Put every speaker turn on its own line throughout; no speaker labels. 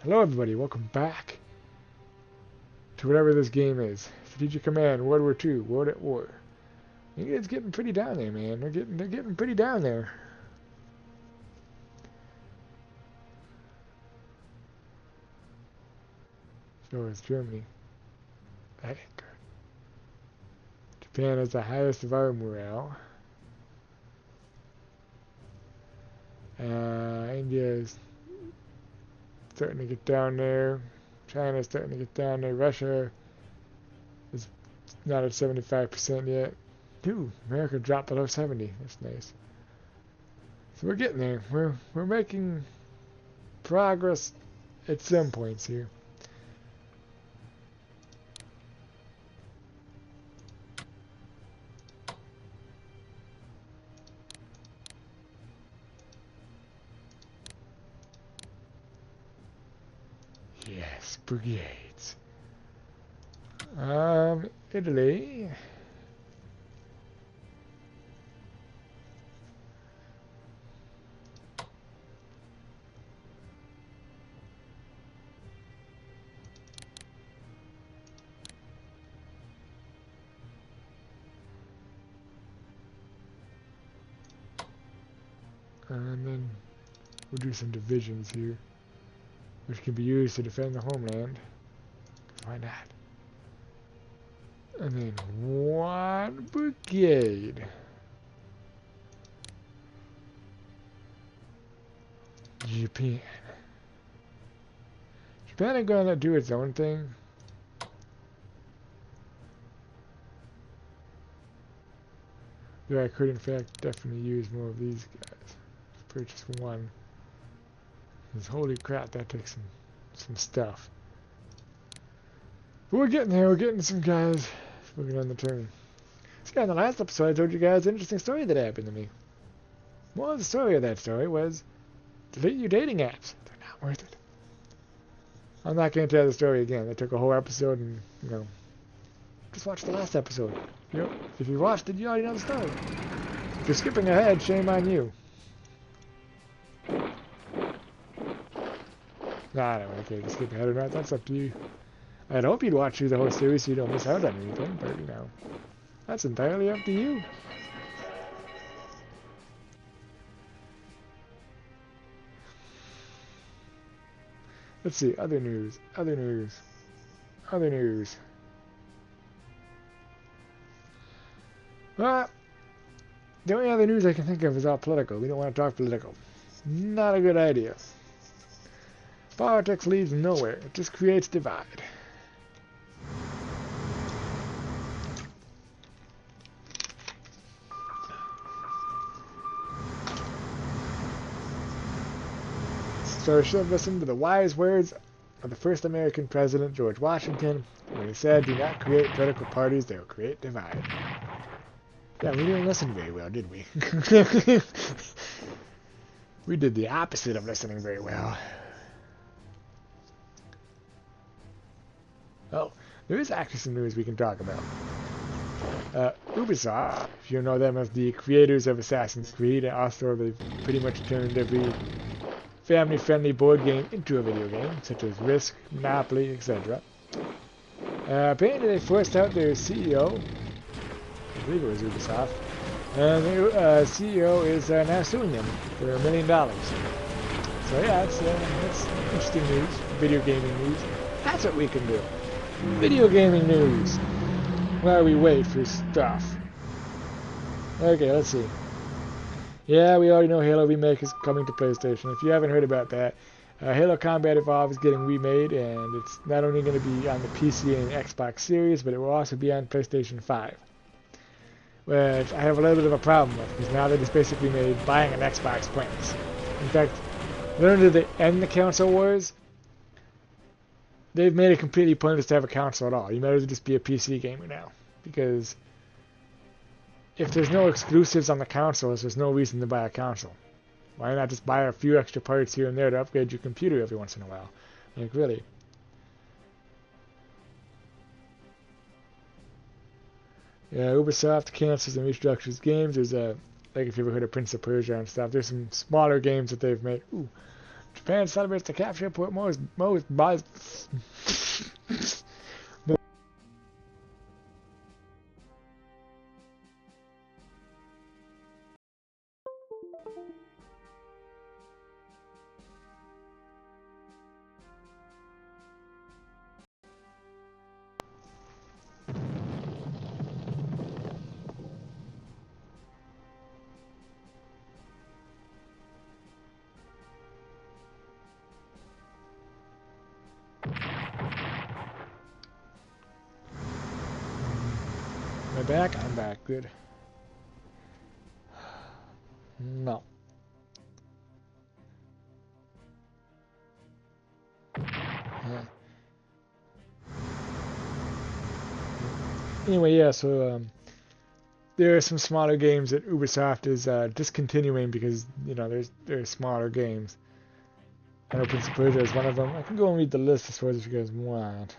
Hello everybody, welcome back to whatever this game is. Strategic Command, World War II, World at War. It's getting pretty down there, man. They're getting pretty down there. So is Germany. That ain't good. Japan has the highest of our morale. India's starting to get down there. China's starting to get down there. Russia is not at 75% yet. Ooh, America dropped below 70. That's nice. So we're getting there. We're making progress at some points here. Yes, brigades. Italy. And then we'll do some divisions here, which can be used to defend the homeland. Why not? And then one brigade. Japan. Japan ain't gonna do its own thing. Though I could in fact definitely use more of these guys. Purchase one. Because holy crap, that takes some stuff. But we're getting there, we're getting some guys moving on the turn. So yeah, in the last episode I told you guys an interesting story that happened to me. Well, the story of that story was delete your dating apps. They're not worth it. I'm not going to tell the story again. I took a whole episode and, just watch the last episode. If you watched it, you already know the story. If you're skipping ahead, shame on you. Nah, I don't really care if you skip ahead or not. That's up to you. I'd hope you'd watch through the whole series so you don't miss out on anything, but, that's entirely up to you. Let's see, other news. Well, the only other news I can think of is all political. We don't want to talk political. Not a good idea. Politics leads nowhere. It just creates divide. So I should listen to the wise words of the first American president, George Washington, when he said, "Do not create political parties, they will create divide." Yeah, we didn't listen very well, did we? We did the opposite of listening very well. Oh, there is actually some news we can talk about. Ubisoft, if you know them as the creators of Assassin's Creed, and also they've pretty much turned every family-friendly board game into a video game, such as Risk, Monopoly, etc. Apparently they forced out their CEO, I believe it was Ubisoft, and their CEO is now suing them for $1 million. So yeah, that's interesting news, video gaming news. That's what we can do. Video gaming news. While we wait for stuff. Okay, let's see. Yeah, we already know Halo Remake is coming to PlayStation. If you haven't heard about that, Halo Combat Evolved is getting remade, and it's not only going to be on the PC and Xbox Series, but it will also be on PlayStation 5. Which I have a little bit of a problem with, because now they just basically made buying an Xbox pointless. In fact, not only did they end the console wars, they've made it completely pointless to have a console at all. You might as well just be a PC gamer now, because if there's no exclusives on the consoles, there's no reason to buy a console. Why not just buy a few extra parts here and there to upgrade your computer every once in a while? Like, really. Yeah, Ubisoft cancels and restructures games. There's like if you ever heard of Prince of Persia and stuff, there's some smaller games that they've made. Ooh, Japan celebrates the capture of most by. Am I back? I'm back. Good. No. Anyway, yeah. So there are some smaller games that Ubisoft is discontinuing because there's smaller games. I know Prince of Persia is one of them. I can go and read the list as far as if you guys want.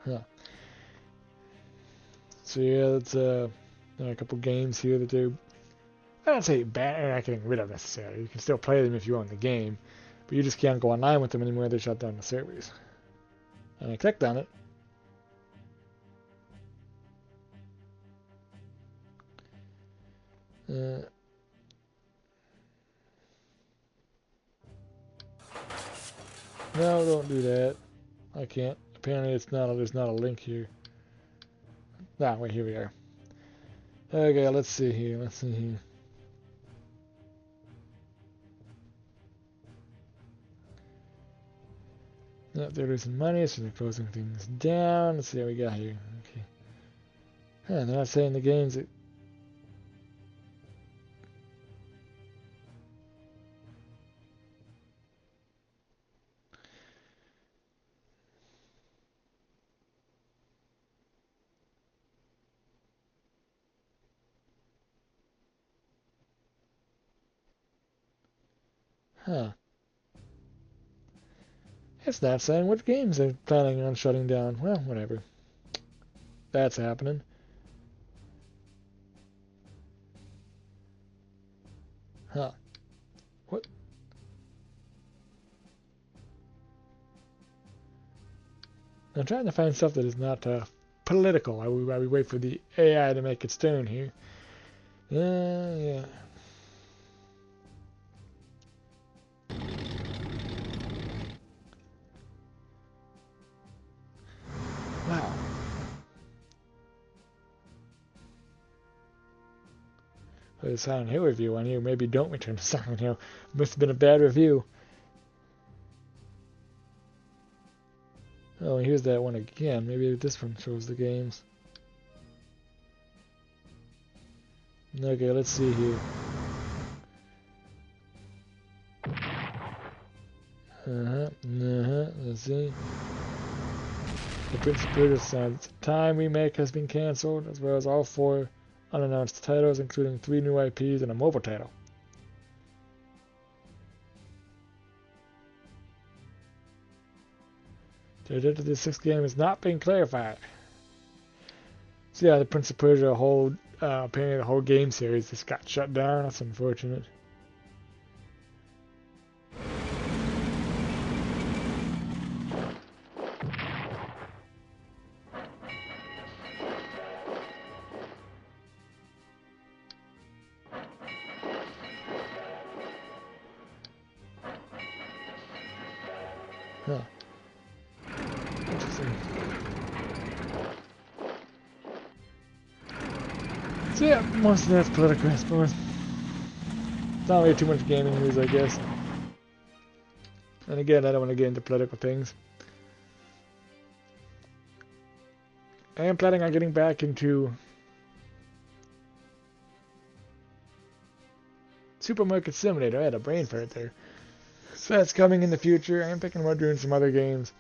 Huh. So yeah, that's a couple games here that they're, I don't say ban, not getting rid of necessarily. You can still play them if you own the game, but you just can't go online with them anymore. They shut down the servers. And I clicked on it. No, don't do that. I can't. Apparently, it's not. There's not a link here. Ah, wait, here we are. Okay, let's see here. Let's see here. Yep, they're losing money, so they're closing things down. Let's see what we got here. Okay. Huh, they're not saying the games that. Huh. It's not saying which games they're planning on shutting down. Well, whatever. That's happening. Huh. What? I'm trying to find stuff that is not political. While we wait for the AI to make its turn here. Yeah. Wow. There's a Silent Hill review on here. Maybe don't return to Silent Hill. Must have been a bad review. Oh, here's that one again. Maybe this one shows the games. Okay, let's see here. Let's see. The Prince of Persia Sands Time remake has been cancelled, as well as all 4 unannounced titles, including 3 new IPs and a mobile title. The identity of the 6th game has not been clarified. So yeah, the Prince of Persia apparently the whole game series just got shut down. That's unfortunate. Huh. Interesting. So yeah, most of that's political, I suppose. It's not really too much gaming news, I guess. And again, I don't want to get into political things. I am planning on getting back into Supermarket Simulator. I had a brain fart there. So that's coming in the future. I am thinking about doing some other games.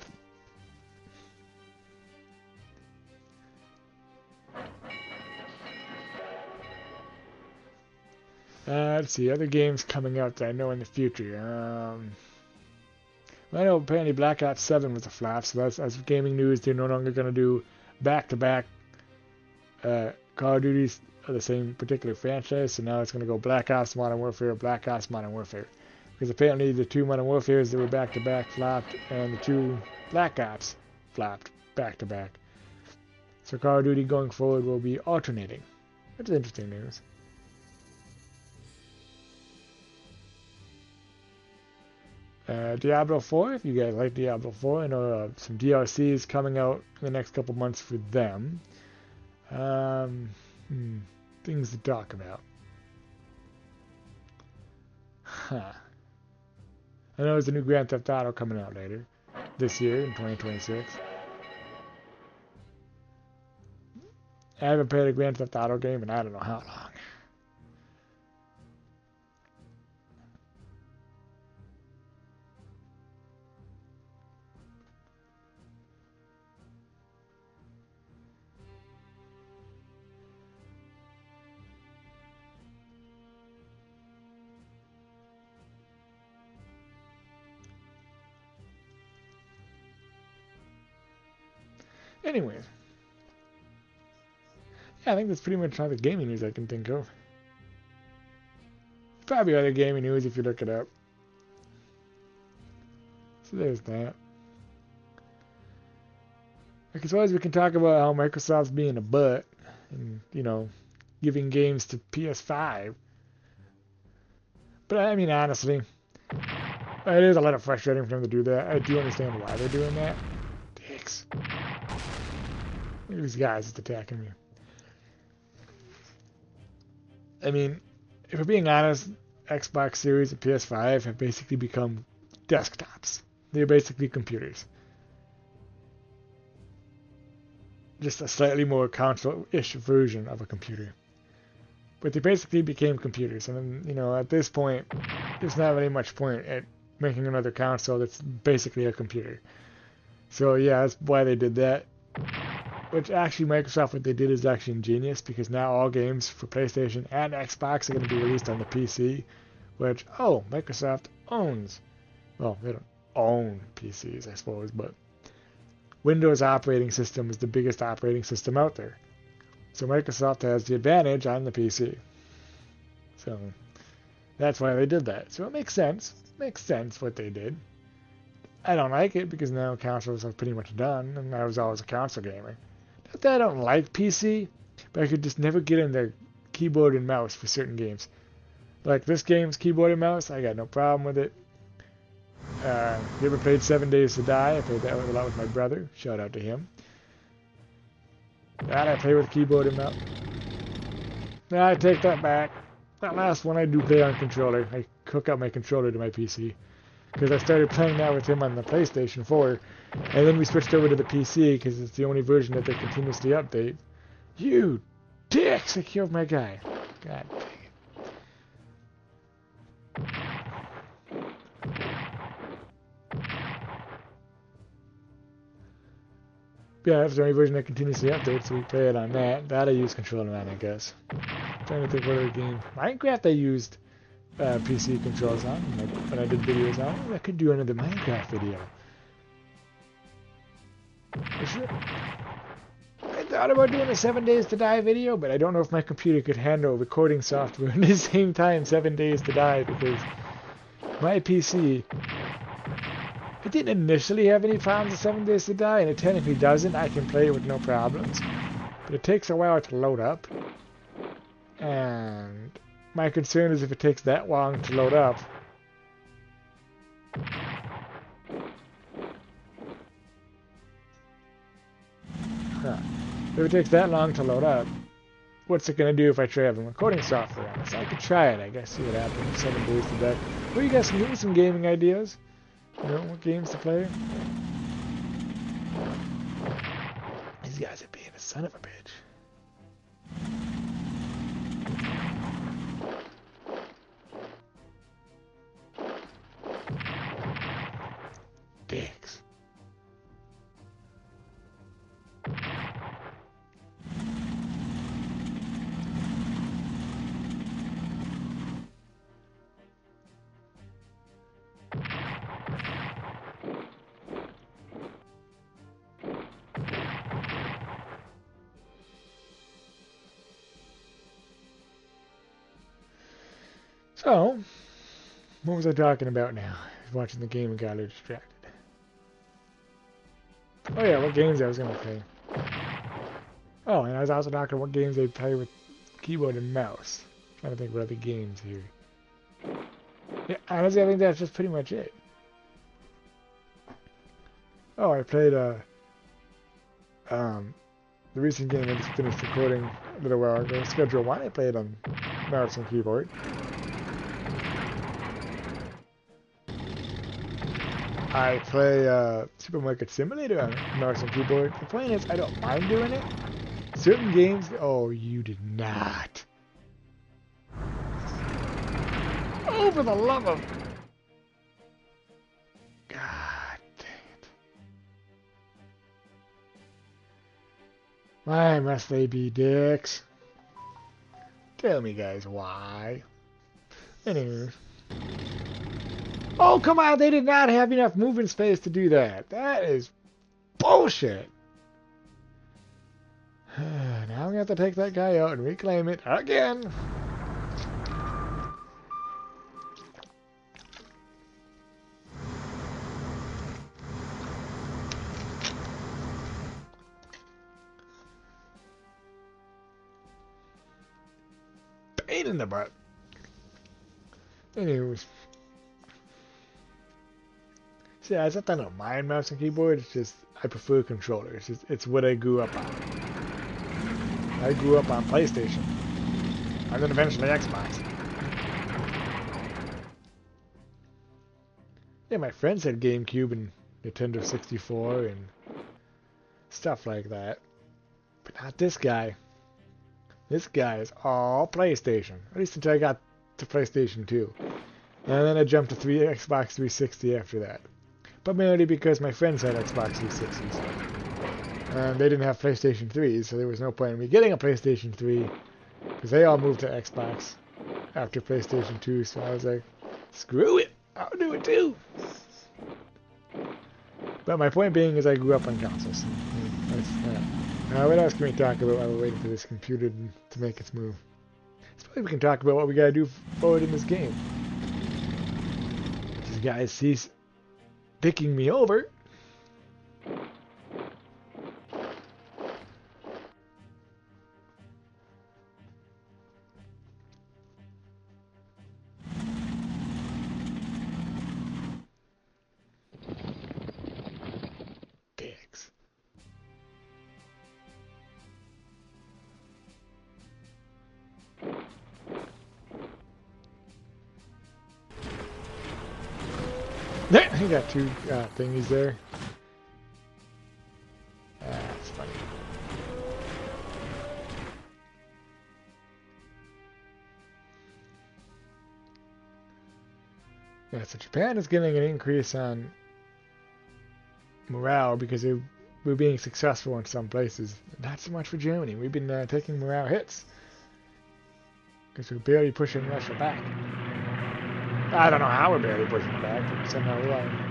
Let's see, other games coming out that I know in the future. I know apparently Black Ops 7 was a flop, so that's gaming news. They're no longer going to do back-to-back Call of Duties of the same particular franchise, so now it's going to go Black Ops Modern Warfare, Black Ops Modern Warfare. Because apparently the two Modern Warfares that were back-to-back flopped, and the two Black Ops flopped back-to-back. So Call of Duty going forward will be alternating, which is interesting news. Diablo 4, if you guys like Diablo 4, I know some DLCs coming out in the next couple months for them. Things to talk about. Huh. I know there's a new Grand Theft Auto coming out later this year in 2026. I haven't played a Grand Theft Auto game in I don't know how long. Anyways. Yeah, I think that's pretty much all the gaming news I can think of. Probably other gaming news if you look it up. So there's that. Like, as always, we can talk about how Microsoft's being a butt and, you know, giving games to PS5. But I mean, honestly, it is a little frustrating for them to do that. I do understand why they're doing that. Dicks. Look at these guys that's attacking me. I mean, if we're being honest, Xbox Series and PS5 have basically become desktops. They're basically computers. Just a slightly more console-ish version of a computer. But they basically became computers. And, you know, at this point, there's not really much point at making another console that's basically a computer. So, yeah, that's why they did that. Which actually, Microsoft, what they did is actually ingenious, because now all games for PlayStation and Xbox are going to be released on the PC, which, oh, Microsoft owns. Well, they don't own PCs, I suppose, but Windows operating system is the biggest operating system out there. So Microsoft has the advantage on the PC. So that's why they did that. So it makes sense. Makes sense what they did. I don't like it because now consoles are pretty much done, and I was always a console gamer. Not that I don't like PC, but I could just never get in the keyboard and mouse for certain games. Like this game's keyboard and mouse, I got no problem with it. You ever played 7 Days to Die? I played that a lot with my brother. Shout out to him. That I play with keyboard and mouse. Nah, I take that back. That last one I do play on controller. I hook up my controller to my PC. Because I started playing that with him on the PlayStation 4. And then we switched over to the PC because it's the only version that they continuously update. You dicks! I killed my guy. God dang it. Yeah, that's the only version that continuously updates, so we play it on that. That I use controller on, I guess. I'm trying to think what other game. Minecraft I used PC controls on when I did videos on it. I could do another Minecraft video. For sure. I thought about doing a 7 Days to Die video, but I don't know if my computer could handle recording software at the same time 7 Days to Die, because my PC, it didn't initially have any problems with 7 Days to Die, and it technically doesn't. I can play it with no problems. But it takes a while to load up. And my concern is if it takes that long to load up, if it takes that long to load up, what's it going to do if I try having recording software on it? So I could try it, I guess, see what happens. 7 Days to Die. Well, you guys can give me some gaming ideas. You know, what games to play? These guys are being a son of a bitch. Dicks. So, what was I talking about now? I was watching the game and got a little distracted. Oh yeah, what games I was going to play. Oh, and I was also talking about what games they play with keyboard and mouse. I'm trying to think of other games here. Yeah, honestly, I think that's just pretty much it. Oh, I played the recent game I just finished recording a little while ago, Schedule 1. I played on mouse and keyboard. I play Supermarket Simulator on mouse and keyboard. The point is, I don't mind doing it. Certain games, oh, you did not. Oh, for the love of... God dang it. Why must they be dicks? Tell me, guys, why? Anyways. Oh, come on, they did not have enough movement space to do that. That is bullshit. Now we have to take that guy out and reclaim it again. Pain in the butt. Anyways. See, I said I don't mind mouse and keyboard. It's just I prefer controllers. It's what I grew up on. I grew up on PlayStation, and then eventually Xbox. Yeah, my friends had GameCube and Nintendo 64 and stuff like that, but not this guy. This guy is all PlayStation. At least until I got to PlayStation 2, and then I jumped to Xbox 360 after that. But mainly because my friends had Xbox 360s. And they didn't have PlayStation 3s, so there was no point in me getting a PlayStation 3. Because they all moved to Xbox after PlayStation 2, so I was like, screw it, I'll do it too. But my point being is I grew up on consoles. What else can we talk about while we're waiting for this computer to make its move? I suppose we can talk about what we gotta do forward in this game. These guys cease picking me over. Dicks. He got two thingies there. That's funny. Yeah, so Japan is getting an increase on morale because we're being successful in some places. Not so much for Germany. We've been taking morale hits because we're barely pushing Russia back. I don't know how we're barely pushing it back, but somehow we are.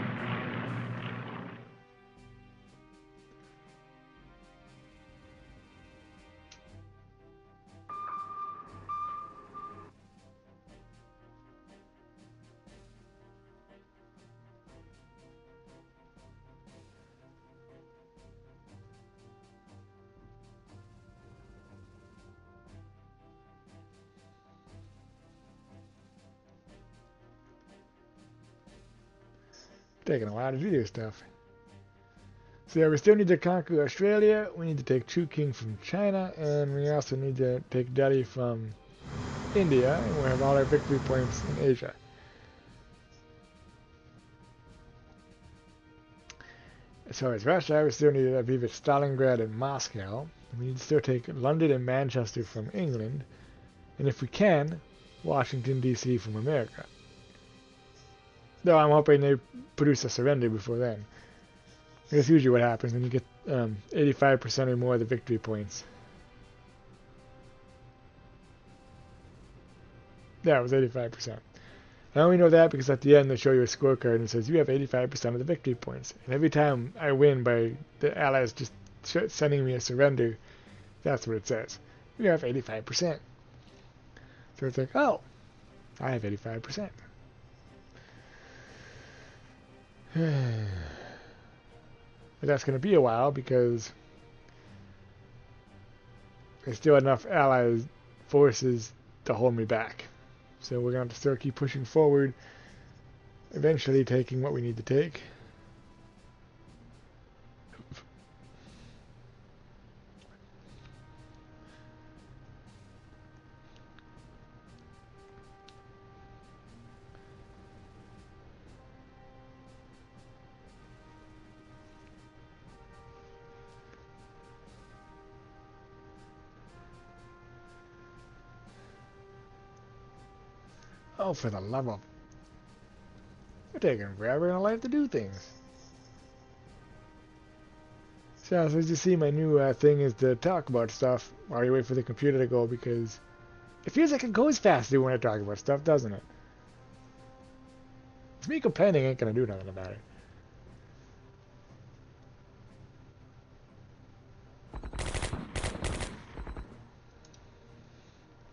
Taking a while to do this stuff. So yeah, we still need to conquer Australia, we need to take Chongqing from China, and we also need to take Delhi from India, and we'll have all our victory points in Asia. As far as Russia, we still need to visit Stalingrad and Moscow. We need to still take London and Manchester from England, and if we can, Washington, D.C. from America. Though I'm hoping they produce a surrender before then. That's usually what happens when you get 85% or more of the victory points. Yeah, it was 85%. I only know that because at the end they show you a scorecard and it says you have 85% of the victory points. And every time I win by the Allies just sending me a surrender, that's what it says. You have 85%. So it's like, oh, I have 85%. But that's going to be a while because there's still enough allies forces to hold me back. So we're going to have to still keep pushing forward, eventually taking what we need to take. Oh, for the love of... You're taking forever in life to do things. So, as you see, my new thing is to talk about stuff while you wait for the computer to go, because it feels like it goes faster when I talk about stuff, doesn't it? It's me complaining ain't gonna do nothing about it.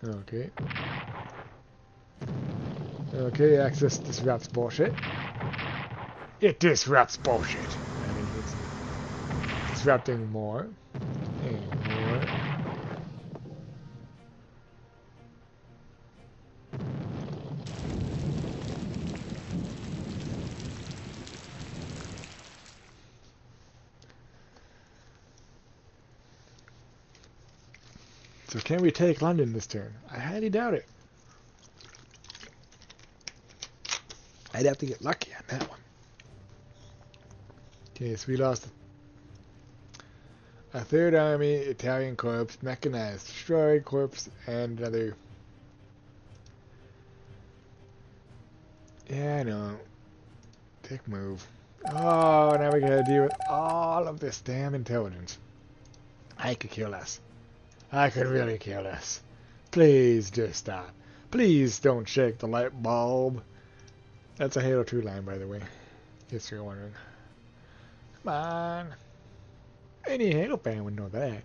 Okay. Okay, access disrupts bullshit. It disrupts bullshit. I mean, it's disrupting more and more. So can we take London this turn? I highly doubt it. I'd have to get lucky on that one. Okay, so we lost a third army, Italian corps, mechanized, destroyed corps, and another. Yeah, I know. Dick move. Oh, now we gotta deal with all of this damn intelligence. I could kill less. I could really kill less. Please just stop. Please don't shake the light bulb. That's a Halo 2 line, by the way. In case you're wondering. Come on. Any Halo fan would know that.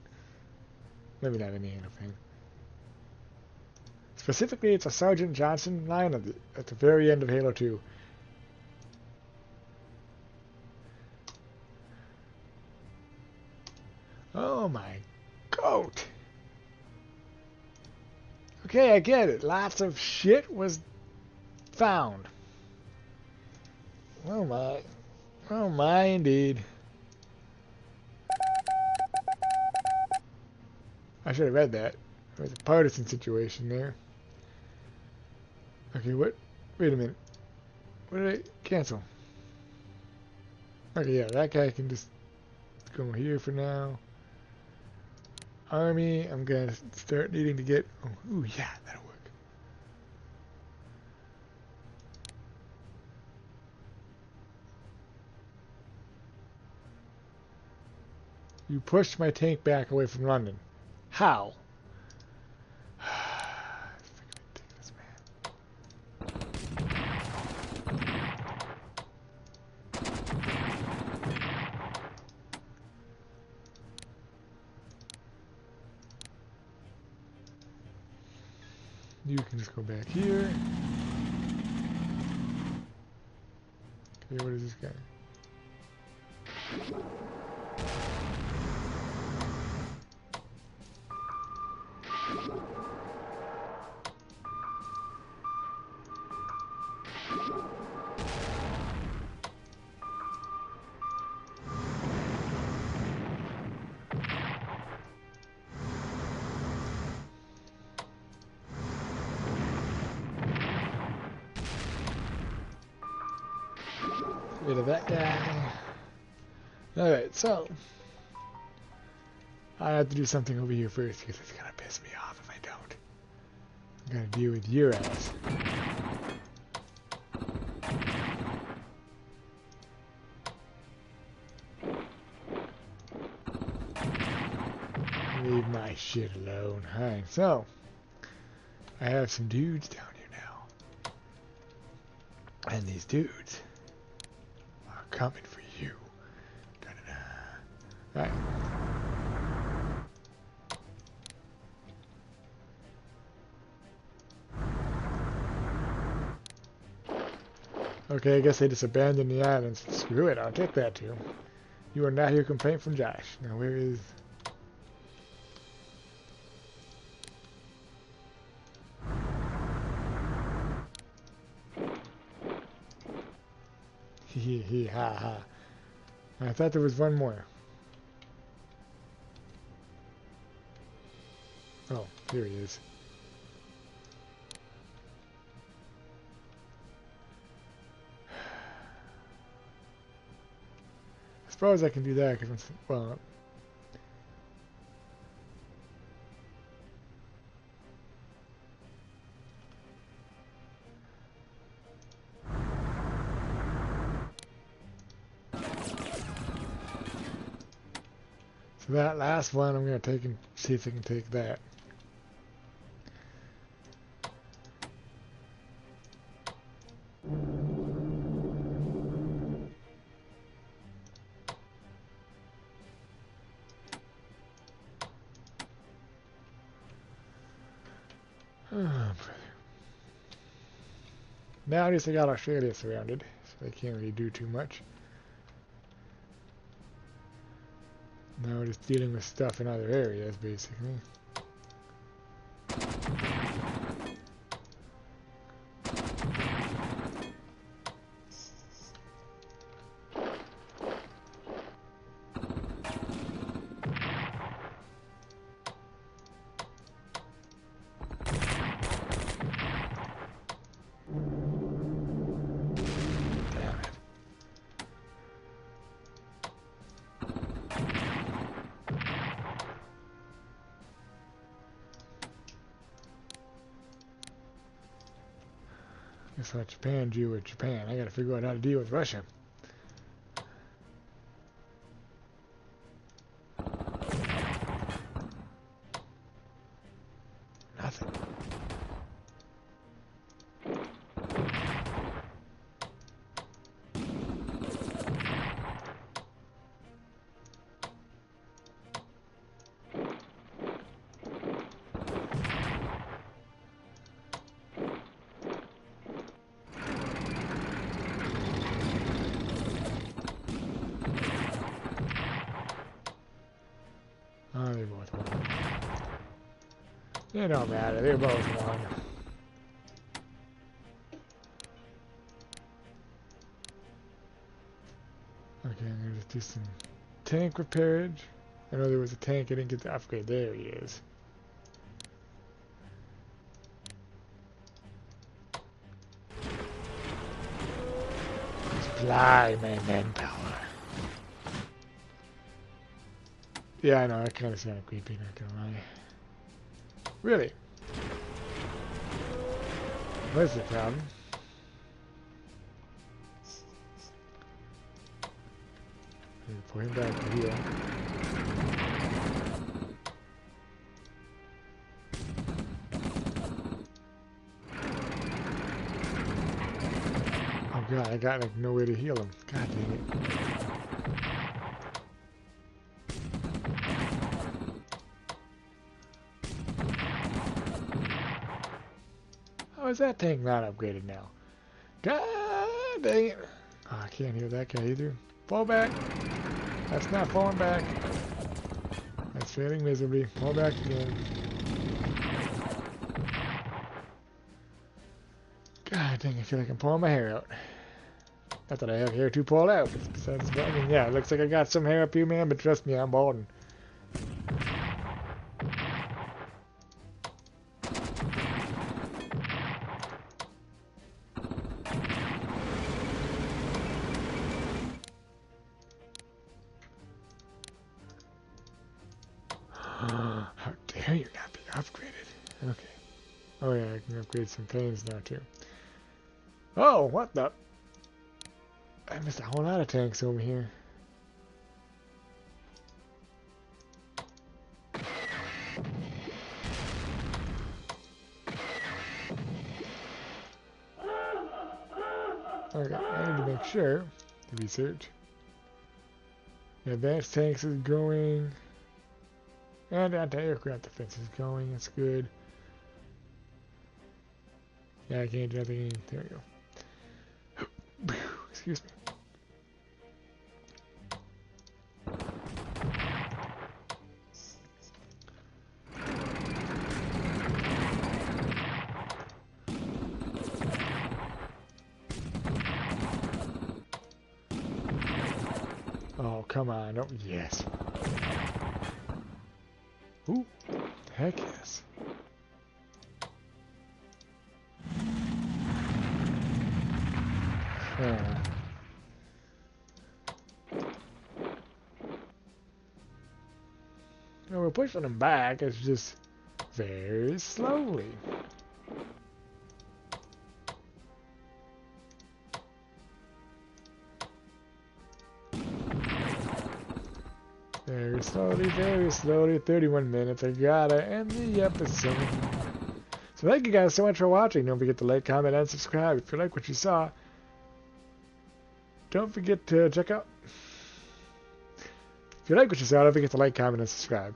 Maybe not any Halo fan. Specifically, it's a Sergeant Johnson line at the very end of Halo 2. Oh my goat. Okay, I get it. Lots of shit was found. Oh my. Oh my, indeed. I should have read that. There was a partisan situation there. Okay, what? Wait a minute. What did I cancel? Okay, yeah, that guy can just go here for now. Army, I'm gonna start needing to get... Oh, ooh, yeah, that'll work. You pushed my tank back away from London. How? Ridiculous, man. You can just go back here. Okay, what is this guy? Rid of that guy. Alright, so I have to do something over here first because it's gonna piss me off if I don't. I'm gonna deal with your ass. Leave my shit alone. Alright, so I have some dudes down here now. And these dudes are coming for you. Da-da-da. Alright. Okay, I guess they just abandoned the islands. Screw it, I'll take that too. You are not here complaint from Josh. Now where is... Hee ha ha. I thought there was one more. Oh, here he is. I suppose I can do that because it's, well... So that last one, I'm going to take and see if I can take that. Oh, brother. Now at least I got Australia surrounded, so they can't really do too much. Now we're just dealing with stuff in other areas, basically. Guess what Japan deal with Japan. I gotta figure out how to deal with Russia. Nothing. Oh, they both won. It don't matter, they both won. Okay, I'm gonna just do some tank repairage. I know there was a tank I didn't get to upgrade. There he is. Supply my manpower. Yeah, I know, that kind of sounded creepy, not gonna lie. Really? What's the problem? Pull him back to heal. Oh god, I got like no way to heal him. God dang it. How is that tank not upgraded now? God dang it. Oh, I can't heal that guy either. Fall back. That's not falling back. That's failing miserably. Fall back again. God dang, I feel like I'm pulling my hair out. Not that I have hair to pull out. Besides, I mean, yeah, it looks like I got some hair up here, man, but trust me, I'm balding. How dare you not be upgraded? Okay. Oh yeah, I can upgrade some planes now too. Oh, what the? I missed a whole lot of tanks over here. Okay, I need to make sure to research. The advanced tanks is going. And anti-aircraft defense is going. That's good. Yeah, I can't do nothing. There we go. Excuse me. Oh, come on. Oh, yes. Ooh, heck yes. No, we're pushing them back. It's just very slowly. Very slowly. 31 minutes. I gotta end the episode. So thank you guys so much for watching. Don't forget to like, comment, and subscribe. If you like what you saw, don't forget to check out... If you like what you saw, don't forget to like, comment, and subscribe.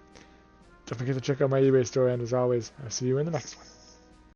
Don't forget to check out my eBay store, and as always, I'll see you in the next one.